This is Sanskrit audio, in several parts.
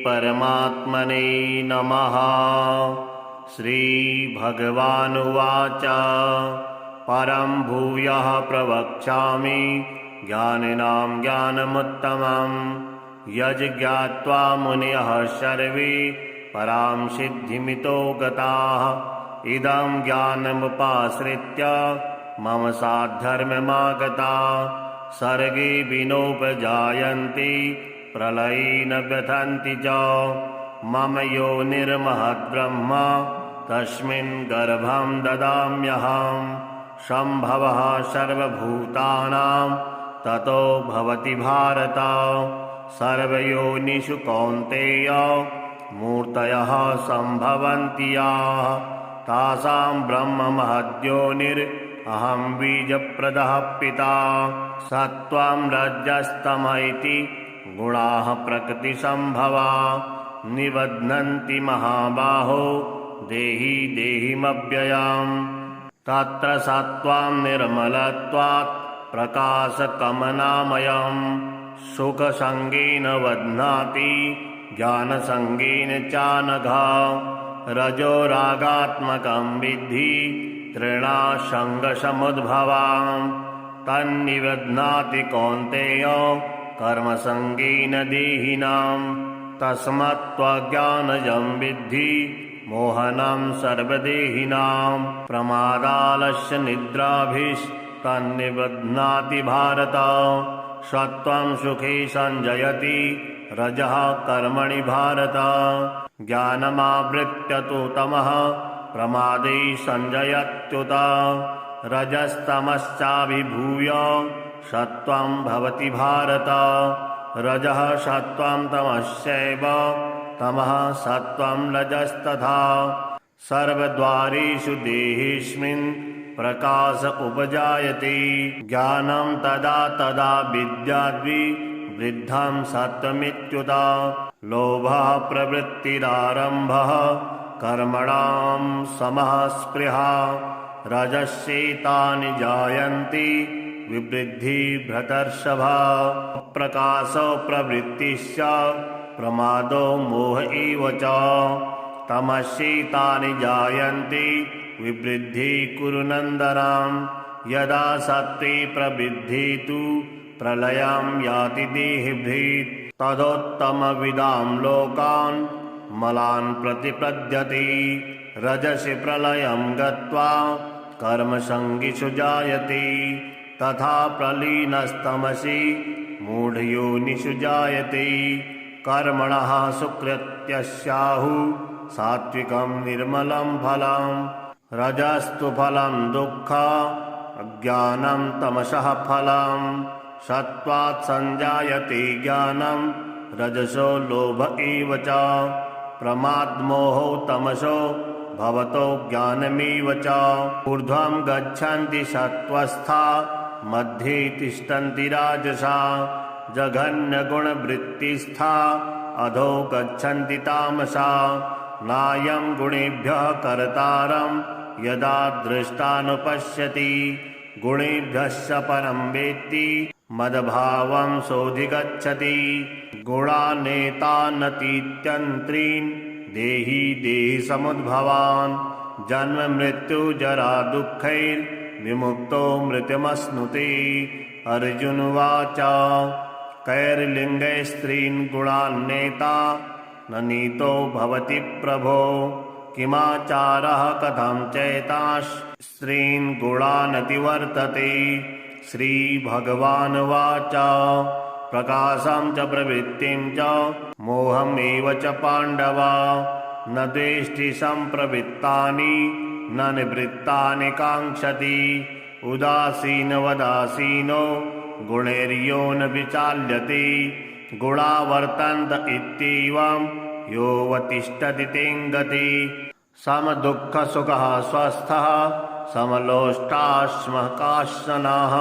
परमात्मने नमः। श्रीभगवानुवाच परं भूयः प्रवक्ष्यामि ज्ञानिनां ज्ञानमुत्तमं यज्ज्ञात्वा मुनयः सर्वे परां सिद्धिमितो गताः। इदं ज्ञानमुपाश्रित्य मम साद्धर्ममागता सर्गे विनोपजायन्ति प्रलये न व्यथन्ति च। मम योनिर्महद्ब्रह्म तस्मिन् गर्भं ददाम्यहम्। सम्भवः सर्वभूतानां ततो भवति भारत। सर्वयोनिषु कौन्तेय मूर्तयः सम्भवन्ति याः तासां ब्रह्म महद्योनिरहं बीजप्रदः पिता। सत्त्वं रजस्तम इति गुणाः प्रकृतिसम्भवा निबध्नन्ति महाबाहो देहि देहिमव्ययम्। तत्र सत्त्वं निर्मलत्वात् प्रकाशकमनामयम् सुखसङ्गेन बध्नाति ज्ञानसङ्गेन चानघ। रजो रागात्मकं विद्धि तृणासङ्गसमुद्भवाम् तन्निबध्नाति कौन्तेय कर्मसङ्गेन देहिनाम्। तस्मात्त्वज्ञानजं विद्धि मोहनं सर्वदेहिनां। प्रमादालस्य निद्राभिस्तन्निबध्नाति भारत। सत्त्वं सुखे सञ्जयति रजः कर्मणि भारत। ज्ञानमावृत्य तु तमः प्रमादे सञ्जयत्युत। रजस्तमश्चाभिभूय सत्त्वं भवति भारत। रजः सत्त्वं तमश्चैव तमः सत्त्वं रजस्तथा। सर्वद्वारेषु देहेऽस्मिन् प्रकाश उपजायते। ज्ञानं तदा तदा विद्याद्विवृद्धं सत्त्वमित्युत। लोभः प्रवृत्तिरारम्भः कर्मणां समः स्पृहा। रजस्येतानि जायन्ते विवृद्धि भ्रतर्षभा। प्रकाशो प्रवृत्तिश्च प्रमादो मोह एव च। तमस्येतानि जायन्ते विवृद्धि कुरु नन्दनम्। यदा सत्त्वे प्रवृद्धि तु प्रलयं याति देहभृत्। तदोत्तमविदां लोकान् मलान् प्रतिपद्यते। रजसि प्रलयं गत्वा कर्मसङ्गिषु जायते। तथा प्रलीनस्तमसि मूढयोनिषु जायते। कर्मणः सुकृत्यस्याहुः सात्विकं निर्मलं फलम्। रजस्तु फलं दुःखम् अज्ञानं तमसः फलम्। सत्त्वात् सञ्जायते ज्ञानं रजसो लोभ एव च। प्रमादमोहो तमसो भवतो ज्ञानमेव च। ऊर्ध्वं गच्छन्ति सत्त्वस्था मध्ये तिष्ठन्ति राजसा। जघन्यगुणवृत्तिस्था अधो गच्छन्ति तामसा। नायं गुणेभ्यः कर्तारं यदा दृष्टानुपश्यति। गुणेभ्यश्च परं वेत्ति मदभावं सोऽधिगच्छति। गुणानेतानतीत्यन्त्रीन् देहि देहि समुद्भवान्। जन्म मृत्यु जरा दुःखैर्विमुक्तो मृत्युमश्नुते। अर्जुनवाच कैर्लिङ्गै स्त्रीन् गुणान्नेता न नीतो भवति प्रभो। किमाचारः कथं चैतांश् स्त्रीन् गुणानतिवर्तते। श्रीभगवानुवाच प्रकाशं च प्रवृत्तिं च मोहमेव च पाण्डव। न द्वेष्टि सम्प्रवृत्तानि न निवृत्तानि काङ्क्षति। उदासीनवदासीनो गुणैर्यो न विचाल्यते। गुणा वर्तन्त इत्येवं योऽवतिष्ठति तेङ्गति। समदुःखसुखः स्वस्थः समलोष्टाश्मः काश्चनः।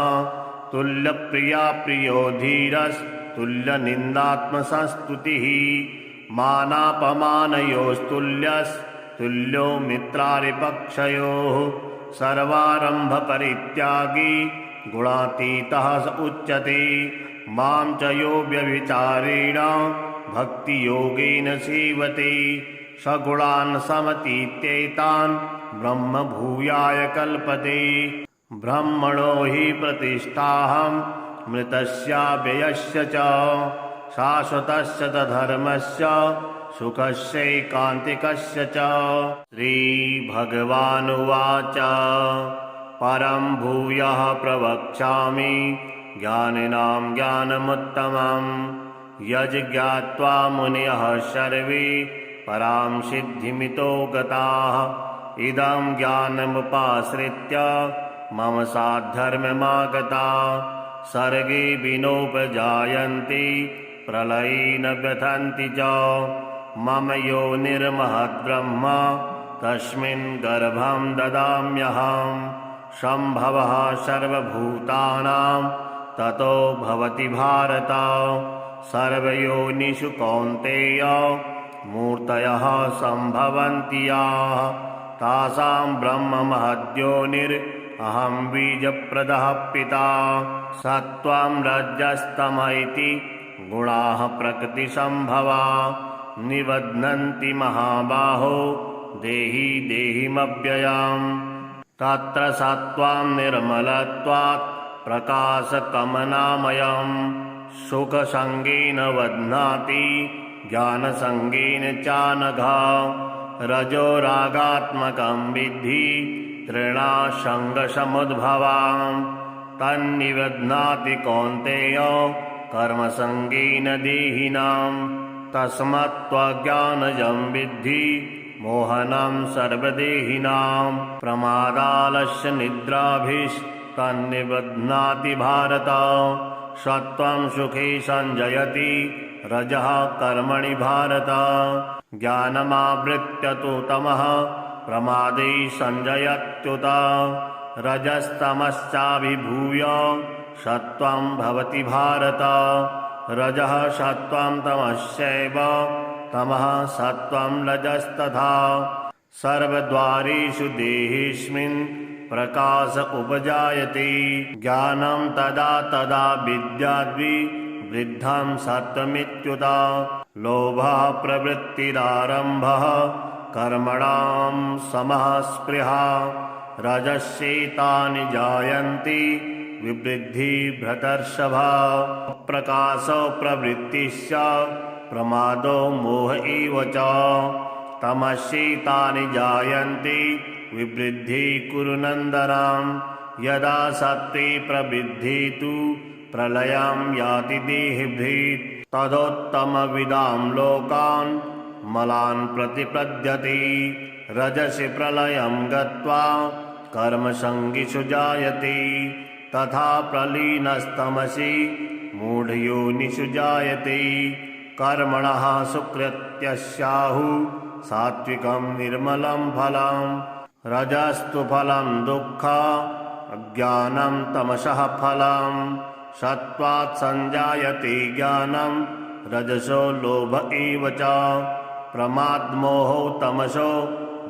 तुल्यप्रिया प्रियो धीरस्तुल्यनिन्दात्मसंस्तुतिः। मानापमानयोस्तुल्यस्तुल्यो मित्रारिपक्षयोः। सर्वारम्भपरित्यागी गुणातीतः स उच्यते। मां च यो व्यभिचारेण भक्तियोगेन सेवते स गुणान् समतीत्येतान् ब्रह्म भूयाय कल्पते। ब्रह्मणो हि प्रतिष्ठाहं मृतस्याव्ययस्य च शाश्वतस्य च धर्मस्य सुखस्यैकान्तिकस्य च। श्रीभगवानुवाच परं भूयः प्रवक्ष्यामि ज्ञानिनां ज्ञानमुत्तमम् यज्ज्ञात्वा मुनयः सर्वे परां सिद्धिमितो गताः इदं ज्ञानमुपाश्रित्य मम साद्धर्ममागताः सर्गे विनोपजायन्ति प्रलये न व्यथन्ति च मम योनिर्महद्ब्रह्म तस्मिन् गर्भं ददाम्यहं सम्भवः सर्वभूतानां ततो भवति भारत सर्वयोनिषु कौन्तेय मूर्तयः सम्भवन्ति याः तासां ब्रह्म महद्योनिरहं बीजप्रदः पिता सत्त्वं रजस्तम इति गुणाः प्रकृतिसम्भवा निबध्नन्ति महाबाहो देहि देहिमव्ययम् तत्र सत्त्वं निर्मलत्वात् प्रकाशकमनामयम् सुखसङ्गेन बध्नाति ज्ञानसङ्गेन चानघ रजो रागात्मकं विद्धि तृणासङ्गसमुद्भवाम् तन्निबध्नाति कौन्तेय कर्मसङ्गेन देहिनां तस्मत्त्वज्ञानजं विद्धि मोहनं सर्वदेहिनां प्रमादालस्य निद्राभिस्तन्निबध्नाति भारत सत्त्वं सुखे सञ्जयति रजः कर्मणि भारत ज्ञानमावृत्य तु तमः प्रमादे सञ्जयत्युत रजस्तमश्चाभिभूय सत्त्वं भवति भारत रजः सत्त्वं तमश्चैव तमः सत्त्वं रजस्तथा सर्वद्वारेषु देहेऽस्मिन् प्रकाश उपजायते ज्ञानं तदा तदा विद्याद्वि वृद्धं सत्त्वमित्युत लोभः प्रवृत्तिरारम्भः कर्मणां समः स्पृहा रजस्येतानि जायन्ति विवृद्धि भ्रतर्षभा प्रकाशो प्रवृत्तिश्च प्रमादो मोह एव च तमस्येतानि जायन्ति विवृद्धि कुरु नन्दनां यदा सत्त्वे प्रवृद्धि तु प्रलयं याति देहभृत् तदोत्तमविदां लोकान् मलान् प्रतिपद्यते रजसि प्रलयं गत्वा कर्मसङ्गिषु जायते तथा प्रलीनस्तमसि मूढयोनिषु जायते कर्मणः सुकृत्यस्याहुः सात्विकं निर्मलं फलं रजस्तु फलं दुःखम् अज्ञानं तमसः फलं सत्त्वात् संजायते ज्ञानं रजसो लोभ एव च प्रमादमोहो तमसो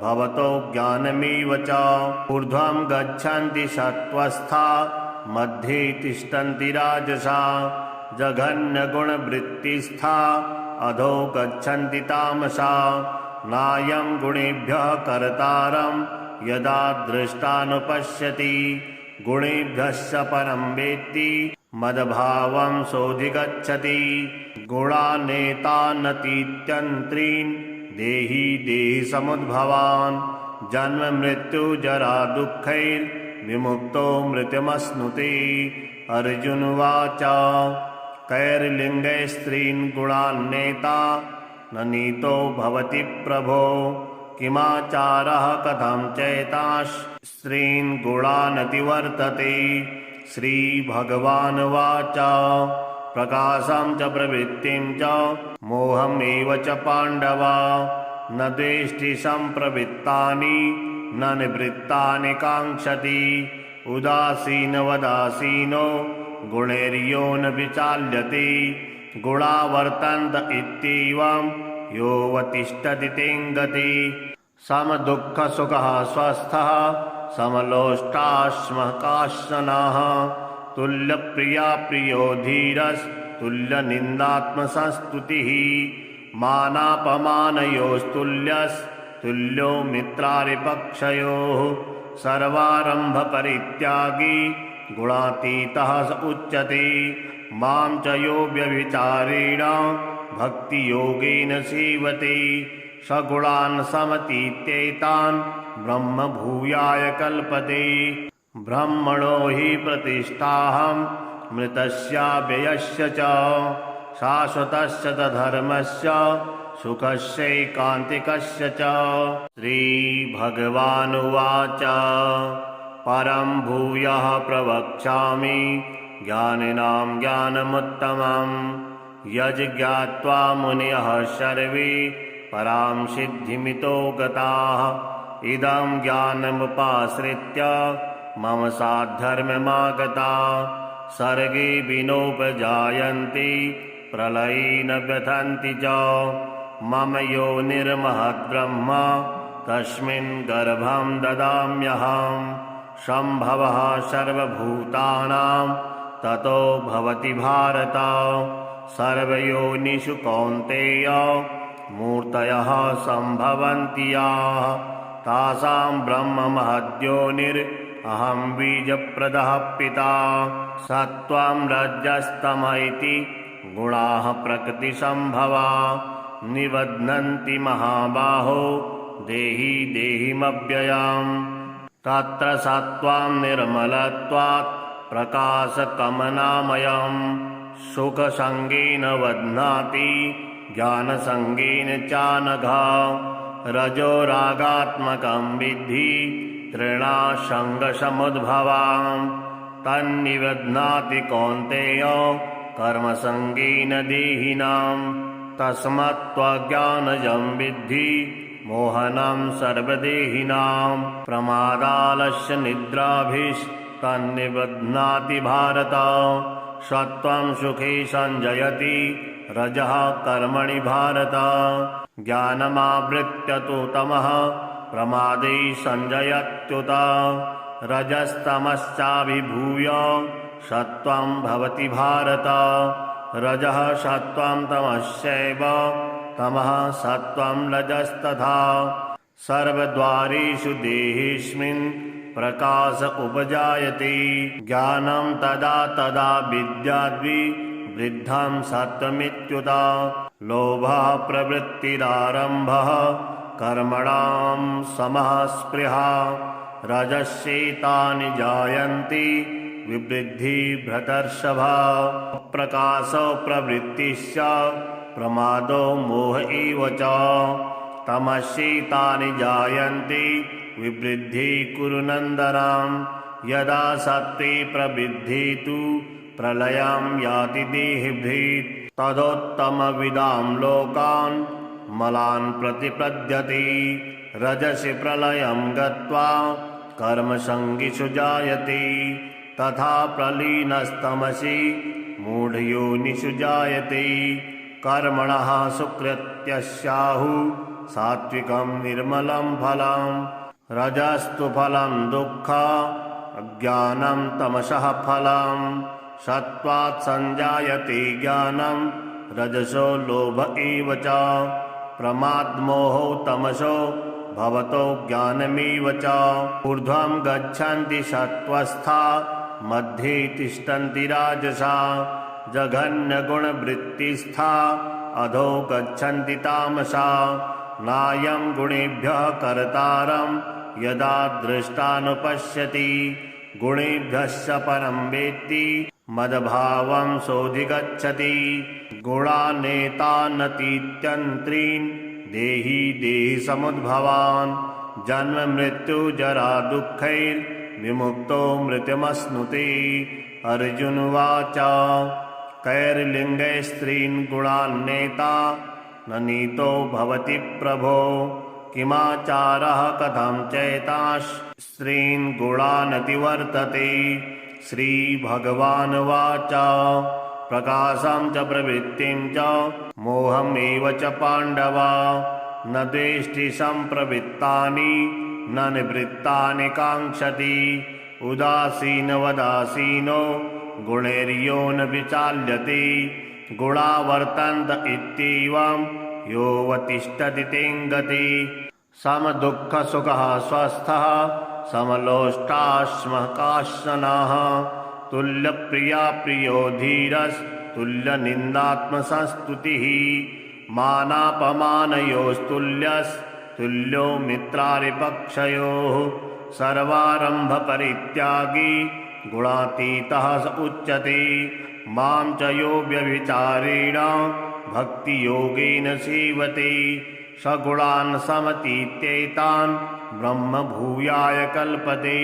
भवतो ज्ञानमेव च ऊर्ध्वं गच्छन्ति सत्त्वस्था मध्ये तिष्ठन्ति राजसा जघन्यगुणवृत्तिस्था अधो गच्छन्ति तामसा नायं गुणेभ्यः कर्तारं यदा दृष्टानुपश्यति गुणेभ्यश्च परं वेत्ति मद्भावं सोऽधिगच्छति गुणानेतानतीत्यन्त्रीन् देहि देहि समुद्भवान् जन्म मृत्यु जरा दुःखैर्विमुक्तो मृत्युमश्नुते अर्जुनवाच कैर्लिङ्गैः स्त्रीन् गुणान्नेता न नीतो भवति प्रभो किमाचारः कथं चैतांश् स्त्रीन् गुणानतिवर्तते श्रीभगवानुवाच प्रकाशं च प्रवृत्तिं च मोहमेव च पाण्डव न द्वेष्टि सम्प्रवृत्तानि न निवृत्तानि काङ्क्षति उदासीनवदासीनो गुणैर्यो न विचाल्यते गुणा वर्तन्त इत्येवं योऽवतिष्ठति तेङ्गति समदुःखसुखः स्वस्थः समलोष्टाश्मकाशनः तुल्यप्रिया प्रियो धीरस्तुल्यनिन्दात्मसंस्तुतिः मानापमानयोस्तुल्यस्तुल्यो मित्रारिपक्षयोः सर्वारम्भपरित्यागी गुणातीतः स उच्यते मां च यो व्यभिचारेण भक्तियोगेन सेवते सगुणान् समतीत्येतान् ब्रह्म भूयाय कल्पते ब्रह्मणो हि प्रतिष्ठाहं मृतस्याव्ययस्य च शाश्वतस्य च धर्मस्य सुखस्यैकान्तिकस्य च। श्रीभगवानुवाच परं भूयः प्रवक्ष्यामि ज्ञानिनां ज्ञानमुत्तमं यज्ज्ञात्वा मुनयः सर्वे परां सिद्धिमितो गताः इदं ज्ञानमुपाश्रित्य मम साद्धर्ममागता सर्गे विनोपजायन्ति प्रलये न व्यथन्ति च मम योनिर्महद्ब्रह्म तस्मिन् गर्भं ददाम्यहं सम्भवः सर्वभूतानां ततो भवति भारत सर्वयोनिषु कौन्तेय मूर्तयः सम्भवन्ति याः तासां ब्रह्म महद्योनिरहं बीजप्रदः पिता सत्त्वं रजस्तम इति गुणाः प्रकृतिसम्भवा निबध्नन्ति महाबाहो देहि देहिमव्ययम् तत्र सत्त्वं निर्मलत्वात् प्रकाशकमनामयम् सुखसङ्गेन बध्नाति ज्ञानसङ्गेन चानघा रजो रागात्मकं विद्धि तृणासङ्गसमुद्भवाम् तन्निबध्नाति कौन्तेय कर्मसङ्गेन देहिनाम् तस्मात्त्वज्ञानजं विद्धि मोहनं सर्वदेहिनां प्रमादालस्य निद्राभिस्तन्निबध्नाति भारत सत्त्वं सुखे सञ्जयति रजः कर्मणि भारत ज्ञानमावृत्य तु तमः प्रमादे सञ्जयत्युत रजस्तमश्चाभिभूय सत्त्वं भवति भारत रजः सत्त्वं तमश्चैव तमः सत्त्वं रजस्तथा सर्वद्वारेषु देहेऽस्मिन् प्रकाश उपजायते ज्ञानं तदा तदा विद्याद्विवृद्धं सत्त्वमित्युत लोभः प्रवृत्तिरारम्भः कर्मणां समः स्पृहा रजस्येतानि जायन्ति विवृद्धि भ्रतर्षभा प्रकाशो प्रवृत्तिश्च प्रमादो मोह एव च तमस्येतानि जायन्ति विवृद्धि कुरु नन्दनम् यदा सत्त्वे प्रवृद्धि तु प्रलयं याति देहभृत् तदोत्तमविदां लोकान् मलान् प्रतिपद्यते रजसि प्रलयं गत्वा कर्मसङ्गिषु जायते तथा प्रलीनस्तमसि मूढयोनिषु जायते कर्मणः सुकृत्यस्याहुः सात्विकं निर्मलं फलं रजस्तु फलं दुःखम् अज्ञानं तमसः फलं सत्त्वात् सञ्जायते ज्ञानं रजसो लोभ एव च प्रमादमोहो तमसो भवतो ज्ञानमेव च ऊर्ध्वं गच्छन्ति सत्त्वस्था मध्ये तिष्ठन्ति राजसा जघन्यगुणवृत्तिस्था अधो गच्छन्ति तामसा नायं गुणेभ्यः कर्तारं यदा दृष्टानुपश्यति गुणेभ्यश्च परं वेत्ति मद्भावं सोऽधिगच्छति गुणानेतानतीत्यन्त्रीन् देहि देहि समुद्भवान् जन्म मृत्यु जरा दुःखैर्विमुक्तो मृत्युमश्नुते अर्जुनवाच कैर्लिङ्गै स्त्रीन् गुणान्नेता न नीतो भवति प्रभो किमाचारः कथं चैतांश् स्त्रीन् गुणानतिवर्तते श्रीभगवानुवाच प्रकाशं च प्रवृत्तिं च मोहमेव च पाण्डव न द्वेष्टि सम्प्रवृत्तानि न निवृत्तानि काङ्क्षति उदासीनवदासीनो गुणैर्यो न विचाल्यते गुणा वर्तन्त इत्येवं योऽवतिष्ठति तेङ्गति समदुःखसुखः स्वस्थः समलोष्टाश्मः काश्चनः तुल्यप्रिया प्रियो धीरस्तुल्यनिन्दात्मसंस्तुतिः मानापमानयोस्तुल्यस्तुल्यो मित्रारिपक्षयोः सर्वारम्भपरित्यागी गुणातीतः स उच्यते मां च यो व्यभिचारेण भक्तियोगेन सेवते स गुणान् समतीत्येतान् ब्रह्म भूयाय कल्पते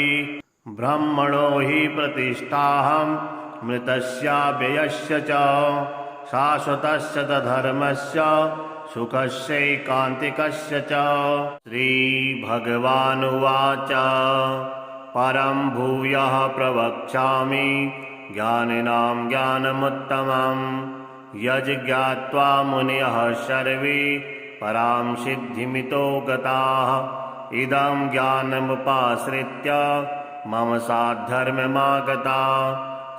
ब्रह्मणो हि प्रतिष्ठाहं मृतस्याव्ययस्य च शाश्वतस्य च धर्मस्य सुखस्यैकान्तिकस्य च श्रीभगवानुवाच परं भूयः प्रवक्ष्यामि ज्ञानिनां ज्ञानमुत्तमं यज्ज्ञात्वा मुनयः सर्वे परां सिद्धिमितो गताः इदं ज्ञानमुपाश्रित्य मम साद्धर्ममागता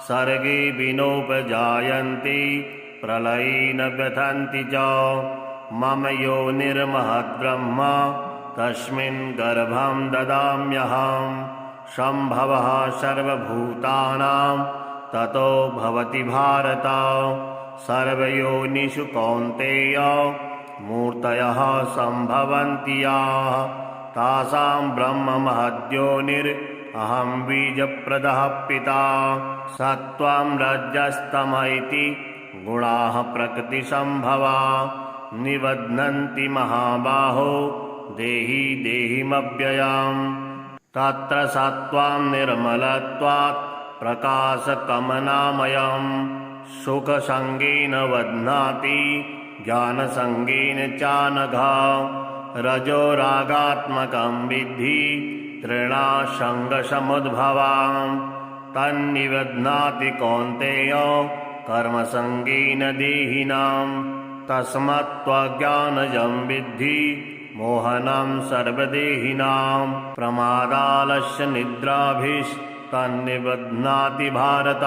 सर्गे विनोपजायन्ति प्रलये न व्यथन्ति च मम योनिर्महद्ब्रह्म तस्मिन् गर्भं ददाम्यहं सम्भवः सर्वभूतानां ततो भवति भारत सर्वयोनिषु कौन्तेय मूर्तयः सम्भवन्ति याः तासां ब्रह्ममहद्योनिरहं बीजप्रदः पिता सत्त्वं रजस्तम इति गुणाः प्रकृतिसम्भवा निबध्नन्ति महाबाहो देहि देहिमव्ययम् तत्र सत्त्वं निर्मलत्वात् प्रकाशकमनामयम् सुखसङ्गेन बध्नाति ज्ञानसङ्गेन चानघा रजो रागात्मकं विद्धि तृणासङ्गसमुद्भवाम् तन्निबध्नाति कौन्तेय कर्मसङ्गेन देहिनां तस्मात्त्वज्ञानजं विद्धि मोहनं सर्वदेहिनां प्रमादालस्य निद्राभिस्तन्निबध्नाति भारत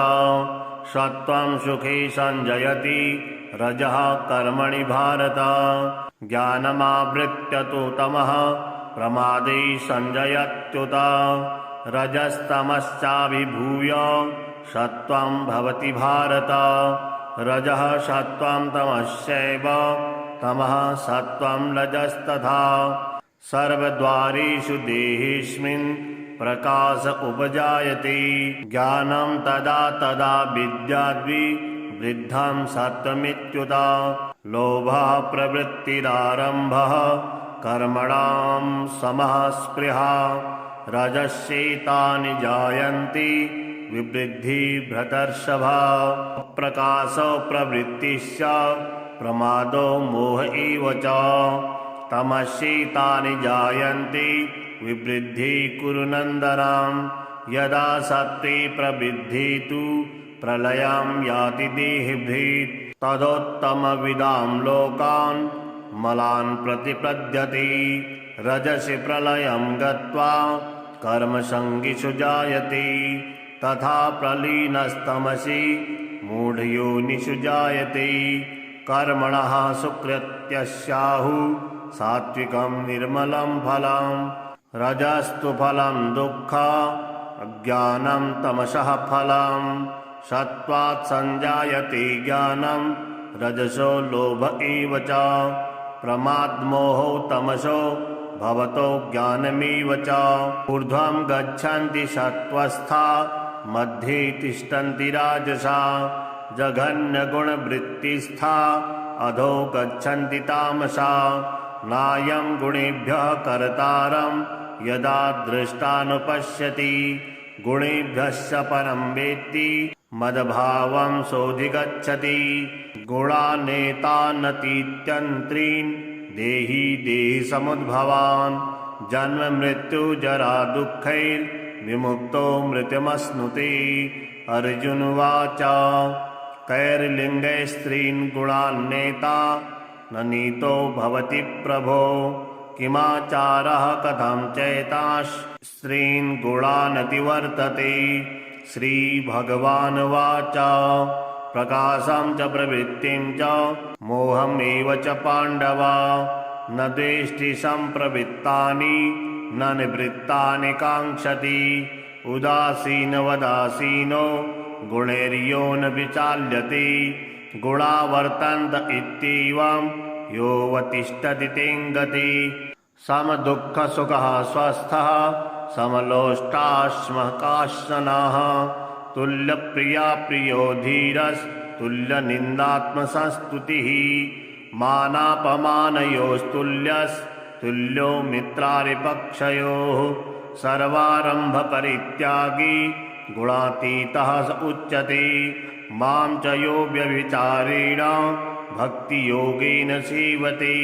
सत्त्वं सुखे सञ्जयति रजः कर्मणि भारत ज्ञानमावृत्य तु तमः प्रमादे सञ्जयत्युत रजस्तमश्चाभिभूय सत्त्वं भवति भारत रजः सत्त्वं तमश्चैव तमः सत्त्वं रजस्तथा सर्वद्वारेषु देहेऽस्मिन् प्रकाश उपजायते ज्ञानं तदा तदा विद्याद्विवृद्धं सत्त्वमित्युत लोभः प्रवृत्तिरारम्भः कर्मणां समः स्पृहा रजस्येतानि जायन्ति विवृद्धि भ्रतर्षभा प्रकाशो प्रवृत्तिश्च प्रमादो मोह एव च तमस्येतानि जायन्ति विवृद्धि कुरु नन्दनां यदा सत्त्वे प्रवृद्धि तु प्रलयं याति देहभृत् तदोत्तमविदां लोकान् मलान् प्रतिपद्यते रजसि प्रलयं गत्वा कर्मसङ्गिषु जायते तथा प्रलीनस्तमसि मूढयोनिषु जायते कर्मणः सुकृत्यस्याहुः सात्विकं निर्मलं फलं रजस्तु फलं दुःख अज्ञानं तमसः फलं सत्त्वात् सञ्जायते ज्ञानं रजसो लोभ एव च प्रमादमोहो तमसो भवतो ज्ञानमेव च ऊर्ध्वं गच्छन्ति सत्त्वस्था मध्ये तिष्ठन्ति राजसा जघन्यगुणवृत्तिस्था अधो गच्छन्ति तामसा नायं गुणेभ्यः कर्तारं यदा दृष्टानुपश्यति गुणेभ्यश्च परं वेत्ति मद्भावं सोऽधिगच्छति गुणानेतानतीत्यन्त्रीन् देहि देहि समुद्भवान् जन्म मृत्यु जरा दुःखैर्विमुक्तो मृत्युमश्नुते अर्जुनवाच कैर्लिङ्गैः स्त्रीन् गुणान्नेता न नीतो भवति प्रभो किमाचारः कथं चैतांश् स्त्रीन् गुणानतिवर्तते। श्रीभगवानुवाच प्रकाशं च प्रवृत्तिं च मोहमेव च पाण्डव न द्वेष्टि सम्प्रवृत्तानि न निवृत्तानि काङ्क्षति। उदासीनवदासीनो गुणैर्यो न विचाल्यते गुणा वर्तन्त इत्येवं योऽवतिष्ठति तेङ्गति। समदुःखसुखः स्वस्थः समलोष्टाश्मकाशनः तुल्यप्रिया प्रियो धीरस्तुल्यनिन्दात्मसंस्तुतिः मानापमानयोस्तुल्यस्तुल्यो मित्रारिपक्षयोः सर्वारम्भपरित्यागी गुणातीतः स उच्यते। मां च यो व्यभिचारेण भक्तियोगेन सेवते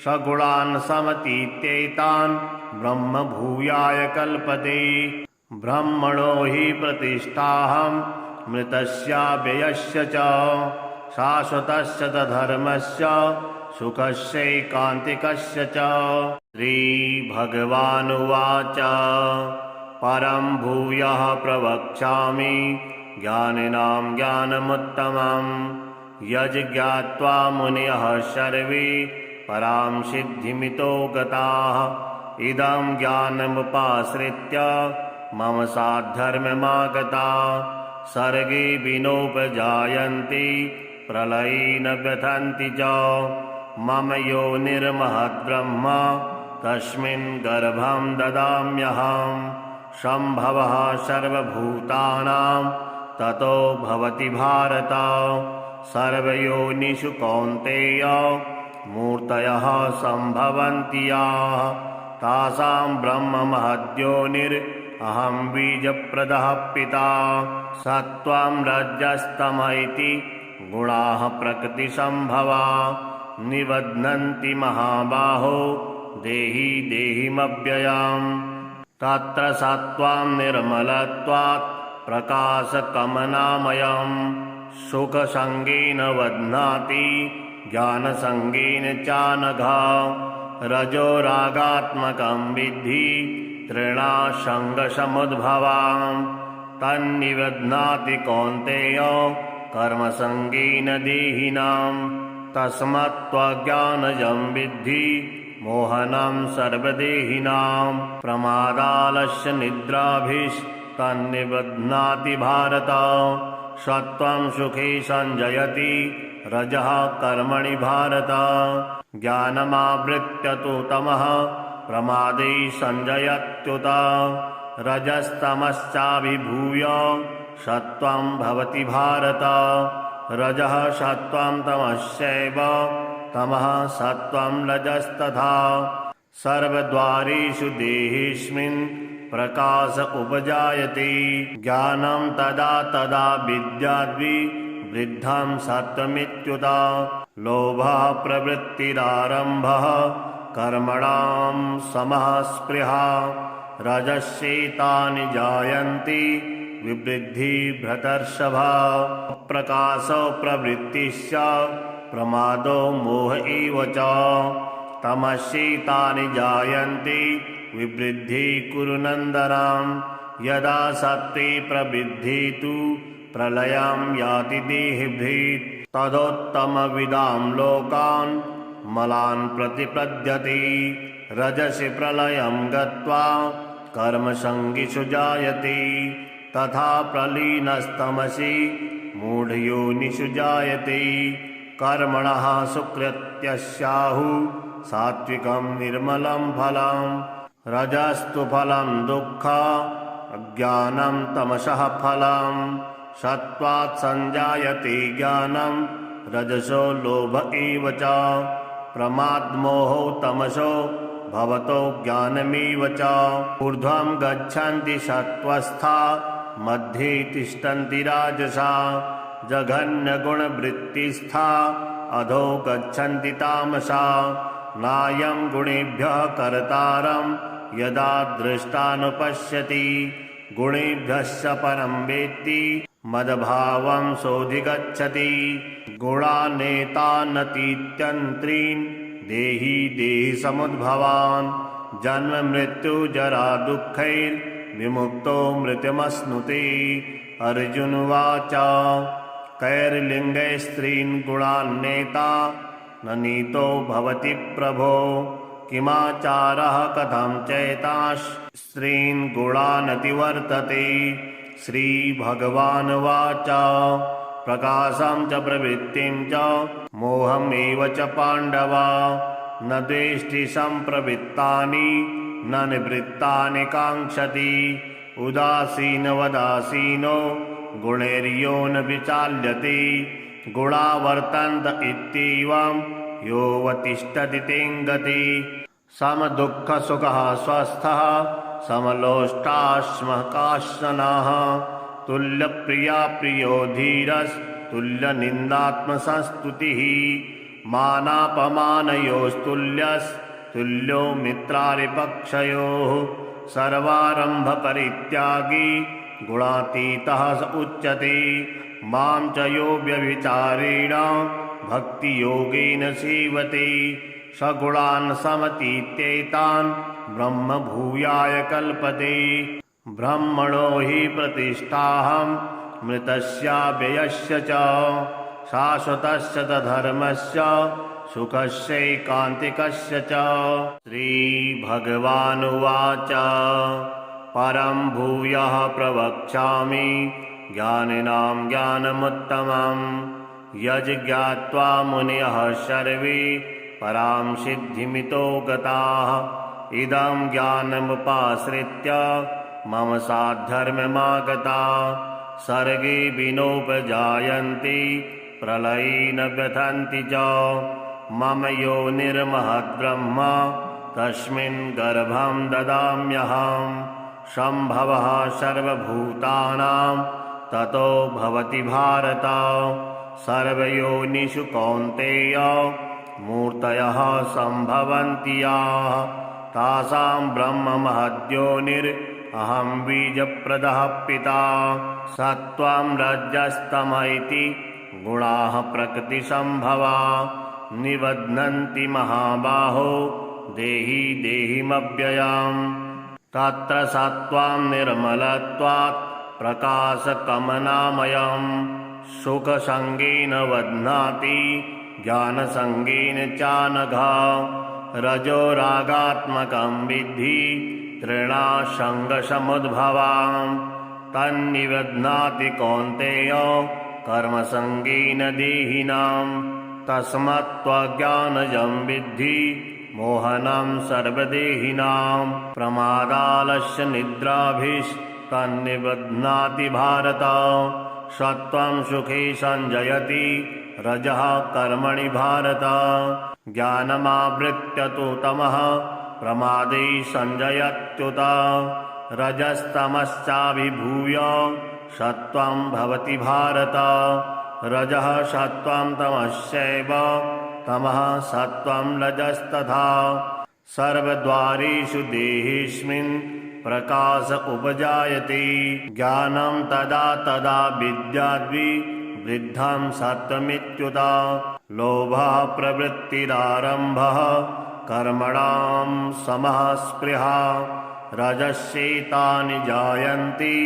सगुणान् समतीत्येतान् ब्रह्म भूयाय कल्पते। ब्रह्मणो हि प्रतिष्ठाहं मृतस्याव्ययस्य च शाश्वतस्य च धर्मस्य सुखस्यैकान्तिकस्य च। श्रीभगवानुवाच परं भूयः प्रवक्ष्यामि ज्ञानिनां ज्ञानमुत्तमं यज्ज्ञात्वा मुनयः सर्वे परां सिद्धिमितो गताः। इदं ज्ञानमुपाश्रित्य मम साद्धर्ममागता सर्गे विनोपजायन्ति प्रलये न व्यथन्ति च। मम योनिर्महद्ब्रह्म तस्मिन् गर्भं ददाम्यहं सम्भवः सर्वभूतानां ततो भवति भारत। सर्वयोनिषु कौन्तेय मूर्तयः सम्भवन्ति याः तासां ब्रह्म महद्योनिरहं बीजप्रदः पिता। सत्त्वं रजस्तम इति गुणाः प्रकृतिसम्भवा निबध्नन्ति महाबाहो देहि देहिमव्ययम्। तत्र सत्त्वं निर्मलत्वात् प्रकाशकमनामयम् सुखसङ्गेन बध्नाति ज्ञानसङ्गेन चानघ। रजो रागात्मकं विद्धि तृणासङ्गसमुद्भवाम् तन्निबध्नाति कौन्तेय कर्मसङ्गेन देहिनाम्। तस्मात्त्वज्ञानजं विद्धि मोहनं सर्वदेहिनां। प्रमादालस्य निद्राभिस्तन्निबध्नाति भारत। सत्त्वं सुखे सञ्जयति रजः कर्मणि भारत। ज्ञानमावृत्य तु तमः प्रमादे सञ्जयत्युत। रजस्तमश्चाभिभूय सत्त्वं भवति भारत। रजः सत्त्वं तमश्चैव तमः सत्त्वं रजस्तथा। सर्वद्वारेषु देहेऽस्मिन् प्रकाश उपजायते। ज्ञानं तदा तदा विद्याद्विवृद्धं सत्त्वमित्युत। लोभः प्रवृत्तिरारम्भः कर्मणां समः स्पृहा। रजस्येतानि जायन्ति विवृद्धि भ्रतर्षभा। प्रकाशो प्रवृत्तिश्च प्रमादो मोह एव च। तमस्येतानि जायन्ति विवृद्धि कुरु नन्दनम्। यदा सत्त्वे प्रवृद्धि तु प्रलयं याति देहभृत्। तदोत्तमविदां लोकान् मलान् प्रतिपद्यते। रजसि प्रलयं गत्वा कर्मसङ्गिषु जायते। तथा प्रलीनस्तमसि मूढयोनिषु जायते। कर्मणः सुकृत्यस्याहुः सात्विकं निर्मलं फलम्। रजस्तु फलं दुःखम् अज्ञानं तमसः फलम्। सत्त्वात् सञ्जायते ज्ञानं रजसो लोभ एव च। प्रमादमोहो तमसो भवतो ज्ञानमेव च। ऊर्ध्वं गच्छन्ति सत्त्वस्था मध्ये तिष्ठन्ति राजसा। जघन्यगुणवृत्तिस्था अधो गच्छन्ति तामसा। नायं गुणेभ्यः कर्तारं यदा दृष्टानुपश्यति। गुणेभ्यश्च परं वेत्ति मदभावं सोऽधिगच्छति गुणानेतानतीत्यन्त्रीन् देहि देहि समुद्भवान् जन्म मृत्यु जरा दुःखैर्विमुक्तो मृतिमश्नुते। अर्जुनवाच कैर्लिङ्गैः स्त्रीन् गुणान्नेता न नीतो भवति प्रभो किमाचारः कथं चैतांश् स्त्रीन् गुणानतिवर्तते। श्रीभगवानुवाच प्रकाशं च प्रवृत्तिं च मोहमेव च पाण्डव न द्वेष्टि सम्प्रवृत्तानि न निवृत्तानि काङ्क्षति उदासीनवदासीनो गुणैर्यो न विचाल्यते गुणा वर्तन्त इत्येवं योऽवतिष्ठति तेङ्गति समदुःखसुखः स्वस्थः समलोष्टाश्मः काश्चनः तुल्यप्रिया प्रियो धीरस्तुल्यनिन्दात्मसंस्तुतिः मानापमानयोस्तुल्यस्तुल्यो मित्रारिपक्षयोः सर्वारम्भपरित्यागी गुणातीतः स उच्यते। मां च यो व्यभिचारेण भक्तियोगेन सेवते स गुणान् समतीत्येतान् ब्रह्म भूयाय कल्पते। ब्रह्मणो हि प्रतिष्ठाहं मृतस्याव्ययस्य च शाश्वतस्य च धर्मस्य सुखस्यैकान्तिकस्य च। श्रीभगवानुवाच परं भूयः प्रवक्ष्यामि ज्ञानिनां ज्ञानमुत्तमं यज्ज्ञात्वा मुनयः सर्वे परां सिद्धिमितो गताः इदं ज्ञानमुपाश्रित्य मम साद्धर्ममागता सर्गे विनोपजायन्ति प्रलये न व्यथन्ति च मम योनिर्महद्ब्रह्म तस्मिन् गर्भं ददाम्यहम् सम्भवः सर्वभूतानां ततो भवति भारत सर्वयोनिषु कौन्तेय मूर्तयः सम्भवन्ति याः तासां ब्रह्म महद्योनिरहं बीजप्रदः पिता सत्त्वं रजस्तम इति गुणाः प्रकृतिसम्भवा निबध्नन्ति महाबाहो देहि देहिमव्ययम् तत्र सत्त्वं निर्मलत्वात् प्रकाशकमनामयम् सुखसङ्गेन बध्नाति ज्ञानसङ्गेन चानघा रजो रागात्मकं विद्धि तृणासङ्गसमुद्भवाम् तन्निबध्नाति कौन्तेय कर्मसङ्गेन देहिनां तस्मात्त्वज्ञानजं विद्धि मोहनं सर्वदेहिनां प्रमादालस्य निद्राभिस्तन्निबध्नाति भारत सत्त्वं सुखे सञ्जयति रजः कर्मणि भारत ज्ञानमावृत्य तु तमः प्रमादे सञ्जयत्युत रजस्तमश्चाभिभूय सत्त्वं भवति भारत रजः सत्त्वं तमश्चैव तमः सत्त्वं रजस्तथा सर्वद्वारेषु देहेऽस्मिन् प्रकाश उपजायते ज्ञानं तदा तदा विद्याद्विवृद्धं सत्त्वमित्युत लोभः प्रवृत्तिरारम्भः कर्मणां समः स्पृहा रजस्येतानि जायन्ति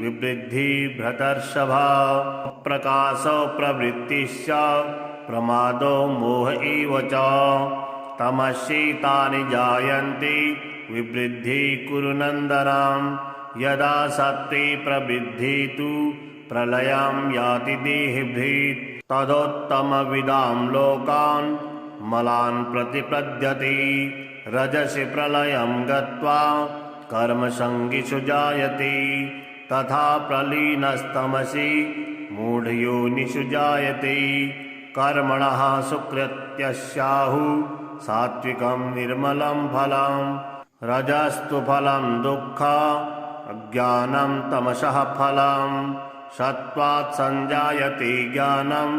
विवृद्धि भ्रतर्षभा प्रकाशो प्रवृत्तिश्च प्रमादो मोह एव च तमस्येतानि जायन्ति विवृद्धि कुरु नन्दनां यदा सत्त्वे प्रवृद्धि तु प्रलयं याति देहभृत् तदोत्तमविदां लोकान् मलान् प्रतिपद्यते रजसि प्रलयं गत्वा कर्मसङ्गिषु जायते तथा प्रलीनस्तमसि मूढयोनिषु जायते कर्मणः सुकृत्यस्याहुः सात्विकं निर्मलं फलं रजस्तु फलं दुःखम् अज्ञानं तमसः फलं सत्त्वात् संजायते ज्ञानं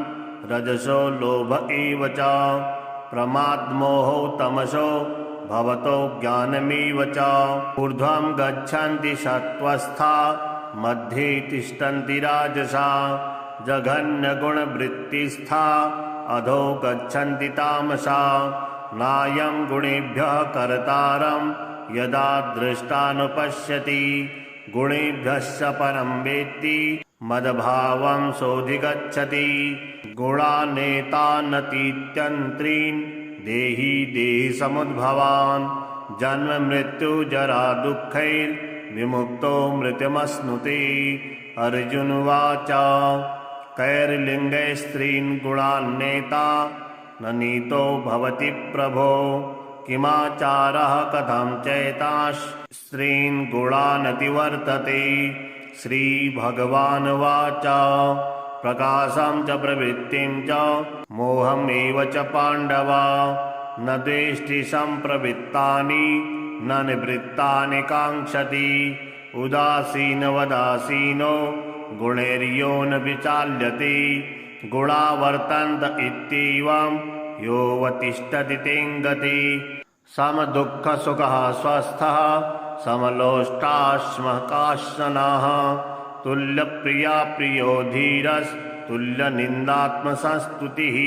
रजसो लोभ एव च प्रमादमोहो तमसो भवतो ज्ञानमेव च ऊर्ध्वं गच्छन्ति सत्त्वस्था मध्ये तिष्ठन्ति राजसा जघन्यगुणवृत्तिस्था अधो गच्छन्ति तामसा नायं गुणेभ्यः कर्तारं यदा दृष्टानुपश्यति गुणेभ्यश्च परं वेत्ति मद्भावं सोऽधिगच्छति गुणानेतानतीत्यन्त्रीन् देहि देहि समुद्भवान् जन्म मृत्यु जरा दुःखैर्विमुक्तो मृत्युमश्नुते। अर्जुनवाच कैर्लिङ्गै स्त्रीन् गुणान्नेता न नीतो भवति प्रभो किमाचारः कथं चैतांश् स्त्रीन् गुणानतिवर्तते। श्रीभगवानुवाच प्रकाशं च प्रवृत्तिं च मोहमेव च पाण्डव न द्वेष्टि सम्प्रवृत्तानि न निवृत्तानि काङ्क्षति उदासीनवदासीनो गुणैर्यो न विचाल्यते गुणा वर्तन्त इत्येवं योऽवतिष्ठति तेङ्गति समदुःखसुखः स्वस्थः समलोष्टाश्मकाशनः तुल्यप्रिया प्रियो धीरस्तुल्यनिन्दात्मसंस्तुतिः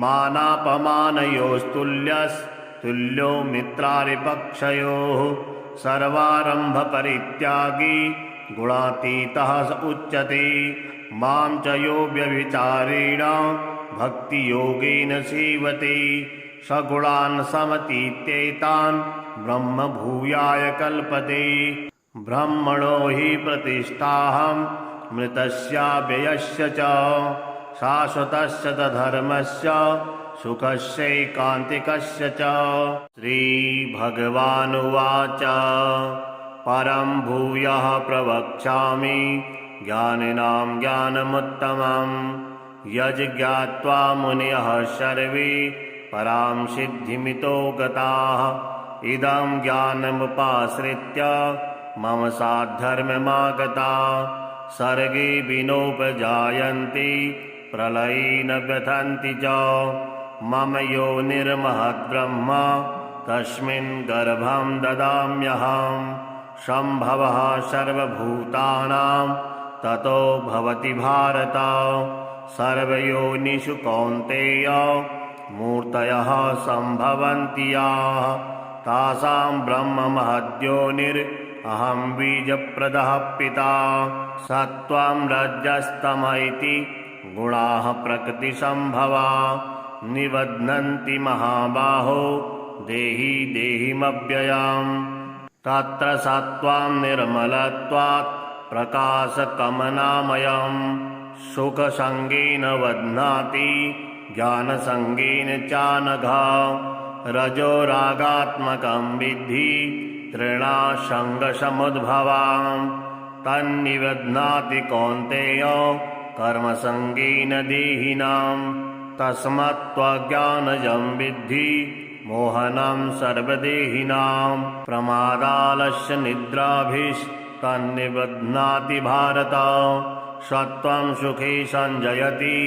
मानापमानयोस्तुल्यस्तुल्यो मित्रारिपक्षयोः सर्वारम्भपरित्यागी गुणातीतः स उच्यते मां च यो व्यभिचारेण भक्तियोगेन सेवते स गुणान् समतीत्येतान् ब्रह्म भूयाय कल्पते। ब्रह्मणो हि प्रतिष्ठाहं मृतस्याव्ययस्य च शाश्वतस्य च धर्मस्य सुखस्यैकान्तिकस्य च। श्रीभगवानुवाच परं भूयः प्रवक्ष्यामि ज्ञानिनां ज्ञानमुत्तमं यज्ज्ञात्वा मुनयः सर्वे परां सिद्धिमितो गताः इदं ज्ञानमुपाश्रित्य मम साद्धर्ममागता सर्गे विनोपजायन्ति प्रलये न व्यथन्ति च मम योनिर्महद्ब्रह्म तस्मिन् गर्भं ददाम्यहं सम्भवः सर्वभूतानां ततो भवति भारत सर्वयोनिषु कौन्तेय मूर्तयः सम्भवन्ति याः तासां ब्रह्म महद्योनिरहं बीजप्रदः पिता सत्त्वं रजस्तम इति गुणाः प्रकृतिसम्भवा निबध्नन्ति महाबाहो देहि देहिमव्ययम् तत्र सत्त्वं निर्मलत्वात् प्रकाशकमनामयम् सुखसङ्गेन बध्नाति ज्ञानसङ्गेन चानघ रजो रागात्मकं विद्धि तृणासङ्गसमुद्भवाम् तन्निबध्नाति कौन्तेय कर्मसङ्गेन देहिनाम् तस्मात्त्वज्ञानजं विद्धि मोहनं सर्वदेहिनां प्रमादालस्य निद्राभिस्तन्निबध्नाति भारत सत्त्वं सुखे सञ्जयति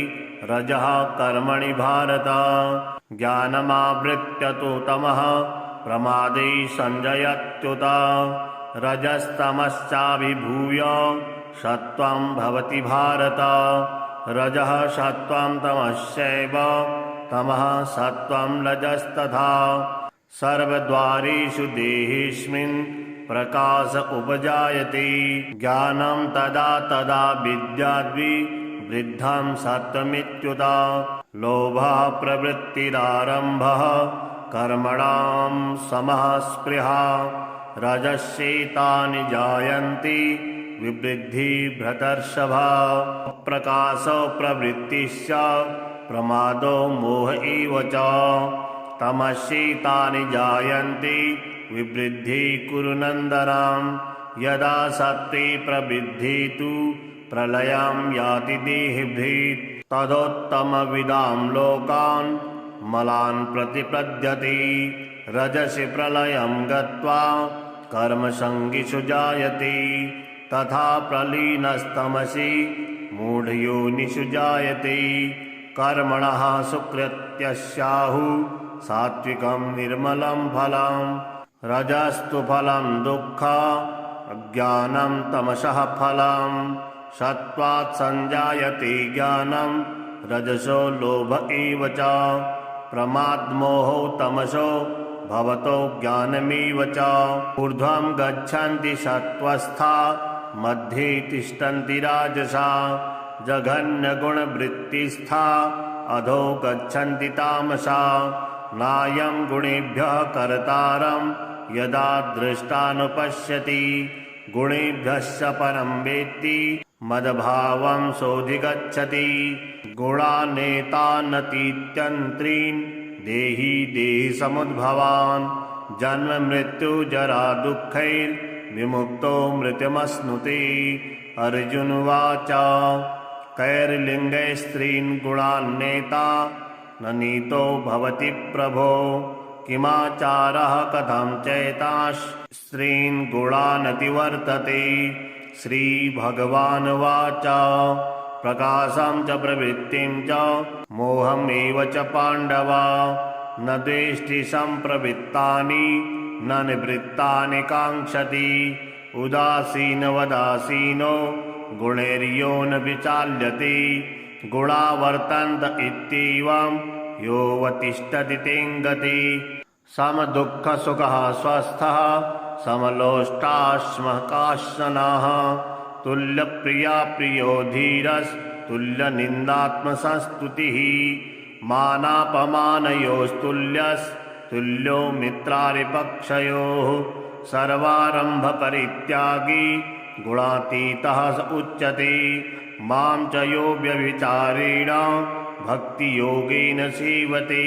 रजः कर्मणि भारत ज्ञानमावृत्य तु तमः प्रमादे सञ्जयत्युत रजस्तमश्चाभिभूय सत्त्वं भवति भारत रजः सत्त्वं तमश्चैव तमः सत्त्वं रजस्तथा सर्वद्वारेषु देहेऽस्मिन् प्रकाश उपजायते ज्ञानं तदा तदा विद्याद्विवृद्धं सत्त्वमित्युत लोभः प्रवृत्तिरारम्भः कर्मणां समः स्पृहा रजस्येतानि जायन्ति विवृद्धि भ्रतर्षभा प्रकाशो प्रवृत्तिश्च प्रमादो मोह एव च तमस्येतानि जायन्ति विवृद्धि कुरु नन्दनां यदा सत्त्वे प्रवृद्धि तु प्रलयं याति देहभृत् तदोत्तमविदां लोकान् मलान् प्रतिपद्यते रजसि प्रलयं गत्वा कर्मसङ्गिषु जायते तथा प्रलीनस्तमसि मूढयोनिषु जायते कर्मणः सुकृत्यस्याहुः सात्विकं निर्मलं फलं रजस्तु फलं दुःख अज्ञानं तमसः फलम् सत्त्वात् संजायते ज्ञानं रजसो लोभ एव च प्रमादमोहो तमसो भवतो ज्ञानमेव च ऊर्ध्वं गच्छन्ति सत्त्वस्था मध्ये तिष्ठन्ति राजसा जघन्यगुणवृत्तिस्था अधो गच्छन्ति तामसा नायं गुणेभ्यः कर्तारं यदा दृष्टानुपश्यति गुणेभ्यश्च परं वेत्ति मदभावं सोऽधिगच्छति गुणानेतानतीत्यन्त्रीन् देहि देहि समुद्भवान् जन्म मृत्यु जरा दुःखैर्विमुक्तो मृत्युमश्नुते अर्जुनवाच कैर्लिङ्गैः स्त्रीन् गुणान्नेता न नीतो भवति प्रभो किमाचारः कथं चैतांश् स्त्रीन् गुणानतिवर्तते श्रीभगवानुवाच प्रकाशं च प्रवृत्तिं च मोहमेव च पाण्डव न द्वेष्टि सम्प्रवृत्तानि न निवृत्तानि काङ्क्षति उदासीनवदासीनो गुणैर्यो न विचाल्यते गुणा वर्तन्त इत्येवं योऽवतिष्ठति तेङ्गति समदुःखसुखः स्वस्थः समलोष्टाश्मकाशनः तुल्यप्रिया प्रियो धीरस्तुल्यनिन्दात्मसंस्तुतिः मानापमानयोस्तुल्यस्तुल्यो मित्रारिपक्षयोः सर्वारम्भपरित्यागी गुणातीतः स उच्यते मां च यो व्यभिचारेण भक्तियोगेन सेवते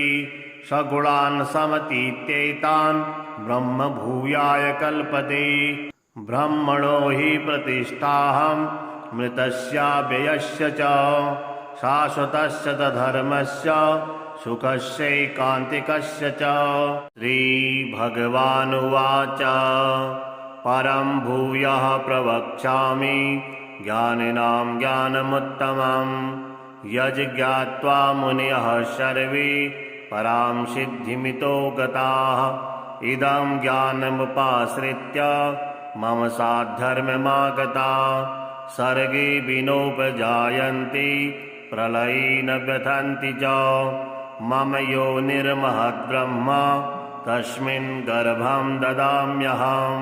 स गुणान् समतीत्येतान् ब्रह्म भूयाय कल्पते ब्रह्मणो हि प्रतिष्ठाहं मृतस्याव्ययस्य च शाश्वतस्य च धर्मस्य सुखस्यैकान्तिकस्य च श्रीभगवानुवाच परं भूयः प्रवक्ष्यामि ज्ञानिनां ज्ञानमुत्तमं यज्ज्ञात्वा मुनयः सर्वे परां सिद्धिमितो गताः इदं ज्ञानमुपाश्रित्य मम साद्धर्ममागता सर्गे विनोपजायन्ति प्रलये न व्यथन्ति च मम योनिर्महद्ब्रह्म तस्मिन् गर्भं ददाम्यहं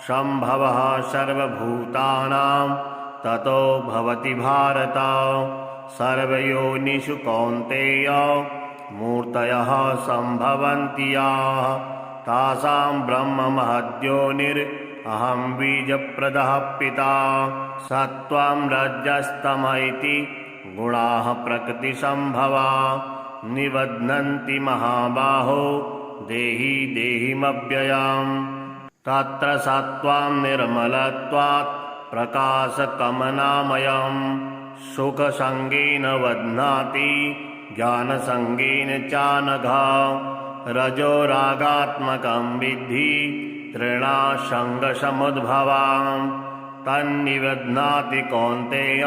सम्भवः सर्वभूतानां ततो भवति भारत सर्वयोनिषु कौन्तेय मूर्तयः सम्भवन्ति याः तासां ब्रह्म महद्योनिरहं बीजप्रदः पिता सत्त्वं रजस्तम इति गुणाः प्रकृतिसम्भवा निबध्नन्ति महाबाहो देहि देहिमव्ययम् तत्र सत्त्वं निर्मलत्वात् प्रकाशकमनामयम् सुखसङ्गेन बध्नाति ज्ञानसङ्गेन चानघा रजो रागात्मकं विद्धि तृणासङ्गसमुद्भवाम् तन्निबध्नाति कौन्तेय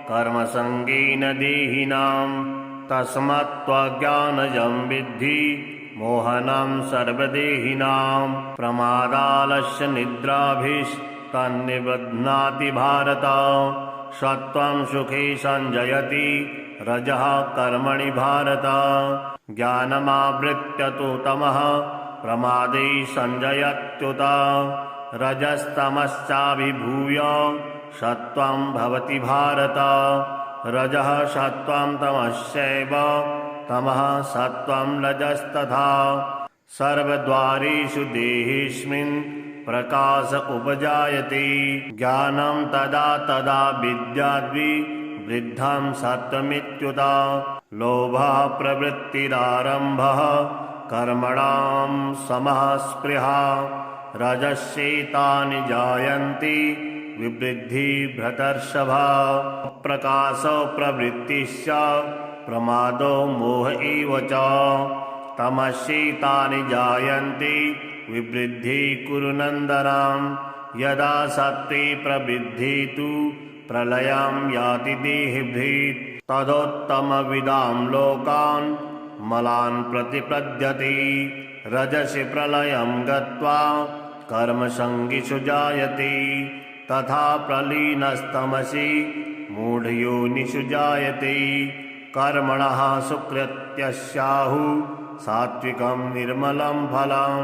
कर्मसङ्गेन देहिनाम् तस्मात्त्वज्ञानजं विद्धि मोहनं सर्वदेहिनां प्रमादालस्य निद्राभिस्तन्निबध्नाति भारत सत्त्वं सुखे संजयति रजः कर्मणि भारत ज्ञानमावृत्य तु तमः प्रमादे संजयत्युत रजस्तमश्चाभिभूय सत्त्वं भवति भारत रजः सत्त्वं तमश्चैव तमः सत्त्वं रजस्तथा सर्वद्वारेषु देहेऽस्मिन् प्रकाश उपजायते ज्ञानं तदा तदा विद्याद्विवृद्धं सत्त्वमित्युत लोभः प्रवृत्तिरारम्भः कर्मणां समः स्पृहा रजस्येतानि जायन्ति विवृद्धि भ्रतर्षभा प्रकाशो प्रवृत्तिश्च प्रमादो मोह एव च तमस्येतानि जायन्ति विवृद्धि कुरु नन्दनम् यदा सत्त्वे प्रवृद्धि तु प्रलयं याति देहभृत् तदोत्तमविदां लोकान् मलान् प्रतिपद्यते रजसि प्रलयं गत्वा कर्मसङ्गिषु जायते तथा प्रलीनस्तमसि मूढयोनिषु जायते कर्मणः सुकृत्यस्याहुः सात्विकं निर्मलं फलं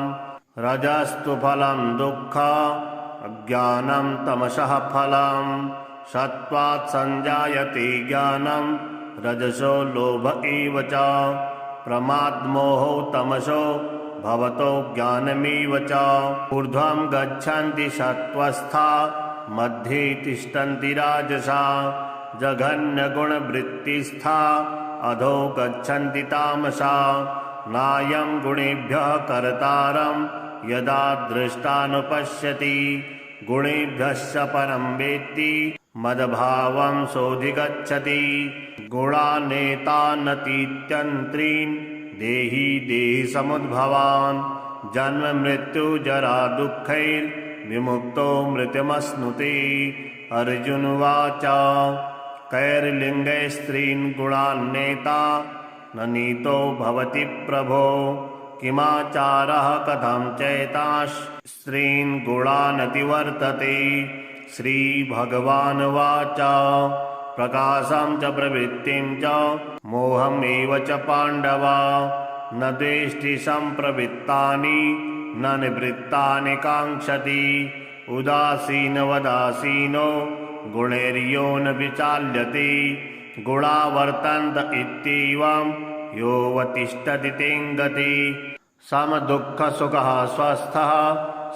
रजस्तु फलं दुःखम् अज्ञानं तमसः फलं सत्त्वात् संजायते ज्ञानं रजसो लोभ एव च प्रमादमोहो तमसो भवतो ज्ञानमेव च ऊर्ध्वं गच्छन्ति सत्त्वस्था मध्ये तिष्ठन्ति राजसा जघन्यगुणवृत्तिस्था अधो गच्छन्ति तामसा नायं गुणेभ्यः कर्तारं यदा दृष्टानुपश्यति गुणेभ्यश्च परं वेत्ति मदभावं सोऽधिगच्छति गुणानेतानतीत्यन्त्रीन् देहि देहि समुद्भवान् जन्म मृत्यु जरा दुःखैर्विमुक्तो मृत्युमश्नुते अर्जुनवाच कैर्लिङ्गै स्त्रीन् गुणान्नेता न नीतो भवति प्रभो किमाचारः कथं चैतांश् स्त्रीन् गुणानतिवर्तते श्रीभगवानुवाच प्रकाशं च प्रवृत्तिं च मोहमेव च पाण्डव न द्वेष्टि सम्प्रवृत्तानि न निवृत्तानि काङ्क्षति उदासीनवदासीनो गुणैर्यो न विचाल्यते गुणा वर्तन्त इत्येवं योऽवतिष्ठति तेङ्गति समदुःखसुखः स्वस्थः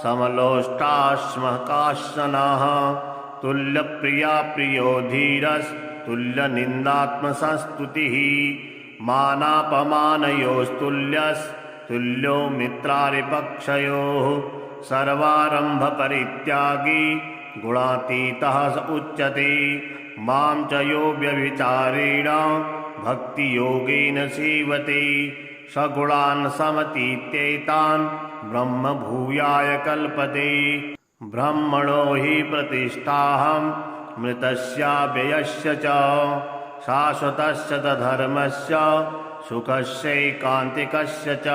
समलोष्टाश्मः काश्चनः तुल्यप्रिया प्रियो धीरस्तुल्यनिन्दात्मसंस्तुतिः मानापमानयोस्तुल्यस्तुल्यो मित्रारिपक्षयोः सर्वारम्भपरित्यागी गुणातीतः स उच्यते मां च यो व्यभिचारेण भक्तियोगेन सेवते स गुणान् समतीत्येतान् ब्रह्म भूयाय कल्पते ब्रह्मणो हि प्रतिष्ठाहं मृतस्याव्ययस्य च शाश्वतस्य च धर्मस्य सुखस्यैकान्तिकस्य च।